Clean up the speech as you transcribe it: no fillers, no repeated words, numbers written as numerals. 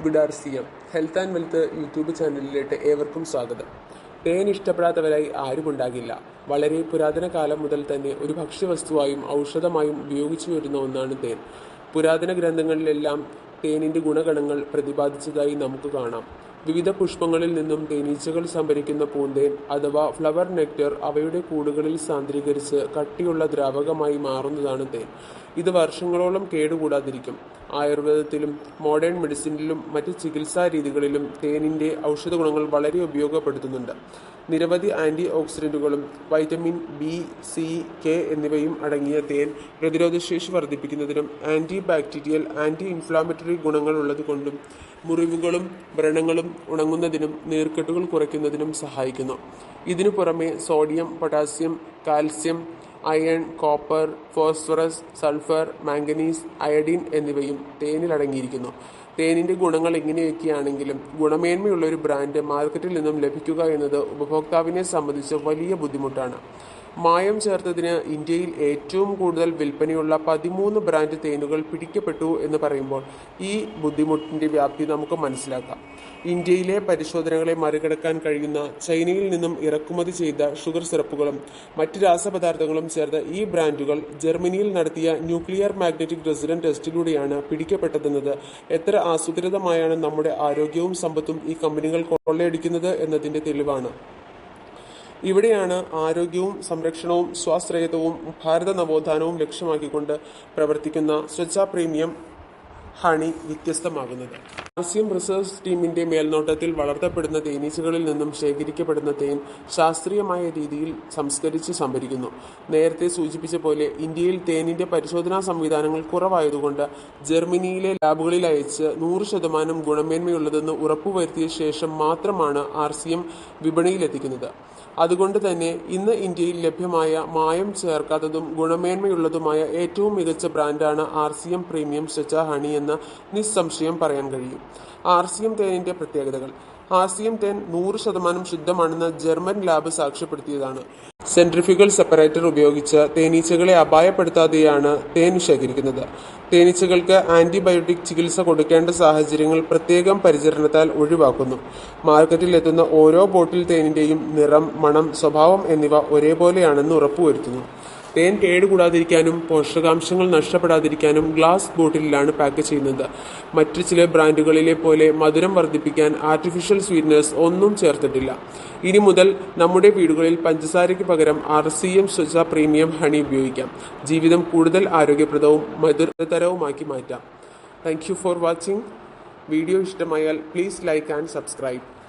Good R C M health and wealth YouTube ചാനലിലേക്ക് ഏവർക്കും സ്വാഗതം. തേൻ ഇഷ്ടപ്പെടാത്തവരായി ആരുമുണ്ടാകില്ല. വളരെ പുരാതന കാലം മുതൽ തന്നെ ഒരു ഭക്ഷ്യവസ്തുവായും ഔഷധമായും ഉപയോഗിച്ചു വരുന്ന ഒന്നാണ് തേൻ. പുരാതന ഗ്രന്ഥങ്ങളിലെല്ലാം തേനിന്റെ ഗുണഗണങ്ങൾ പ്രതിപാദിച്ചതായി നമുക്ക് കാണാം. വിവിധ പുഷ്പങ്ങളിൽ നിന്നും തേനീച്ചകൾ സംഭരിക്കുന്ന പൂന്തേൻ അഥവാ ഫ്ലവർ നെക്ടർ അവയുടെ കൂടുകളിൽ സാന്ദ്രീകരിച്ച് കട്ടിയുള്ള ദ്രാവകമായി മാറുന്നതാണ് തേൻ. ഇത് വർഷങ്ങളോളം കേടുകൂടാതിരിക്കും. ആയുർവേദത്തിലും മോഡേൺ മെഡിസിനിലും മറ്റ് ചികിത്സാ രീതികളിലും തേനിന്റെ ഔഷധ ഗുണങ്ങൾ വളരെ ഉപയോഗപ്പെടുത്തുന്നുണ്ട്. നിരവധി ആന്റി ഓക്സിഡന്റുകളും വൈറ്റമിൻ ബി, സി, കെ എന്നിവയും അടങ്ങിയ തേൻ പ്രതിരോധശേഷി വർദ്ധിപ്പിക്കുന്നതിനും ആന്റി ബാക്ടീരിയൽ, ആന്റി ഇൻഫ്ലാമറ്ററി ഗുണങ്ങൾ ഉള്ളതുകൊണ്ടും മുറിവുകളും വ്രണങ്ങളും ഉണങ്ങുന്നതിനും നീർക്കെട്ടുകൾ കുറയ്ക്കുന്നതിനും സഹായിക്കുന്നു. ഇതിനു പുറമെ sodium, potassium, calcium, iron, copper, phosphorus, sulphur, manganese, iodine എന്നിവയും തേനിൽ അടങ്ങിയിരിക്കുന്നു. തേനിന്റെ ഗുണങ്ങൾ എങ്ങനെയൊക്കെയാണെങ്കിലും ഗുണമേന്മയുള്ള ഒരു ബ്രാൻഡ് മാർക്കറ്റിൽ നിന്നും ലഭിക്കുക എന്നത് ഉപഭോക്താവിനെ സംബന്ധിച്ച് വലിയ ബുദ്ധിമുട്ടാണ്. മായം ചേർത്തതിന് ഇന്ത്യയിൽ ഏറ്റവും കൂടുതൽ വിൽപ്പനയുള്ള 13 ബ്രാൻഡ് തേനുകൾ പിടിക്കപ്പെട്ടു എന്ന് പറയുമ്പോൾ ഈ ബുദ്ധിമുട്ടിന്റെ വ്യാപ്തി നമുക്ക് മനസ്സിലാക്കാം. ഇന്ത്യയിലെ പരിശോധനകളെ മറികടക്കാൻ കഴിയുന്ന ചൈനയിൽ നിന്നും ഇറക്കുമതി ചെയ്ത ഷുഗർ സിറപ്പുകളും മറ്റ് രാസപദാർത്ഥങ്ങളും ചേർത്ത ഈ ബ്രാൻഡുകൾ ജർമ്മനിയിൽ നടത്തിയ ന്യൂക്ലിയർ മാഗ്നറ്റിക് റെസിഡന്റ് ടെസ്റ്റിലൂടെയാണ് പിടിക്കപ്പെട്ടതെന്നത് എത്ര ആസൂത്രിതമായാണ് നമ്മുടെ ആരോഗ്യവും സമ്പത്തും ഈ കമ്പനികൾ കൊള്ളയടിക്കുന്നത് എന്നതിന്റെ തെളിവാണ്. ഇവിടെയാണ് ആരോഗ്യവും സംരക്ഷണവും സ്വാശ്രയത്വവും ഭാരത നവോത്ഥാനവും ലക്ഷ്യമാക്കിക്കൊണ്ട് പ്രവർത്തിക്കുന്ന സ്വച്ഛ പ്രീമിയം ഹണി വ്യത്യസ്തമാകുന്നത്. കാൽസ്യം റിസർച്ച് ടീമിന്റെ മേൽനോട്ടത്തിൽ വളർത്തപ്പെടുന്ന തേനീച്ചകളിൽ നിന്നും ശേഖരിക്കപ്പെടുന്ന തേൻ ശാസ്ത്രീയമായ രീതിയിൽ സംസ്കരിച്ച് സംഭരിക്കുന്നു. നേരത്തെ സൂചിപ്പിച്ച പോലെ ഇന്ത്യയിൽ തേനിന്റെ പരിശോധനാ സംവിധാനങ്ങൾ കുറവായതുകൊണ്ട് ജർമ്മനിയിലെ ലാബുകളിൽ അയച്ച് 100% ഗുണമേന്മയുള്ളതെന്ന് ഉറപ്പുവരുത്തിയ ശേഷം മാത്രമാണ് RCM വിപണിയിലെത്തിക്കുന്നത്. അതുകൊണ്ട് തന്നെ ഇന്ന് ഇന്ത്യയിൽ ലഭ്യമായ മായം ചേർക്കാത്തതും ഗുണമേന്മയുള്ളതുമായ ഏറ്റവും മികച്ച ബ്രാൻഡാണ് RCM പ്രീമിയം സ്വച്ഛ ഹണി എന്ന് നിസ്സംശയം പറയാൻ കഴിയും. RCM തേനിന്റെ പ്രത്യേകതകൾ. RCM തേൻ 100% ശുദ്ധമാണെന്ന് ജർമ്മൻ ലാബ് സാക്ഷ്യപ്പെടുത്തിയതാണ്. സെൻട്രിഫ്യൂഗൽ സെപ്പറേറ്റർ ഉപയോഗിച്ച് തേനീച്ചകളെ അപായപ്പെടുത്താതെയാണ് തേൻ ശേഖരിക്കുന്നത്. തേനീച്ചകൾക്ക് ആന്റിബയോട്ടിക് ചികിത്സ കൊടുക്കേണ്ട സാഹചര്യങ്ങൾ പ്രത്യേകം പരിചരണത്താൽ ഒഴിവാക്കുന്നു. മാർക്കറ്റിൽ എത്തുന്ന ഓരോ ബോട്ടിൽ തേനിന്റെയും നിറം, മണം, സ്വഭാവം എന്നിവ ഒരേപോലെയാണെന്ന് ഉറപ്പുവരുത്തുന്നു. തേൻ കേടുകൂടാതിരിക്കാനും പോഷകാംശങ്ങൾ നഷ്ടപ്പെടാതിരിക്കാനും ഗ്ലാസ് ബോട്ടിലാണ് പാക്ക് ചെയ്യുന്നത്. മറ്റു ചില ബ്രാൻഡുകളിലെ പോലെ മധുരം വർദ്ധിപ്പിക്കാൻ ആർട്ടിഫിഷ്യൽ സ്വീറ്റ്നേഴ്സ് ഒന്നും ചേർത്തിട്ടില്ല. ഇനി മുതൽ നമ്മുടെ വീടുകളിൽ പഞ്ചസാരയ്ക്ക് പകരം RCM സ്വച്ഛ പ്രീമിയം ഹണി ഉപയോഗിക്കാം. ജീവിതം കൂടുതൽ ആരോഗ്യപ്രദവും മധുരതരവുമാക്കി മാറ്റാം. Thank you for watching. Video ഇഷ്ടമായാൽ പ്ലീസ് ലൈക്ക് ആൻഡ് സബ്സ്ക്രൈബ്.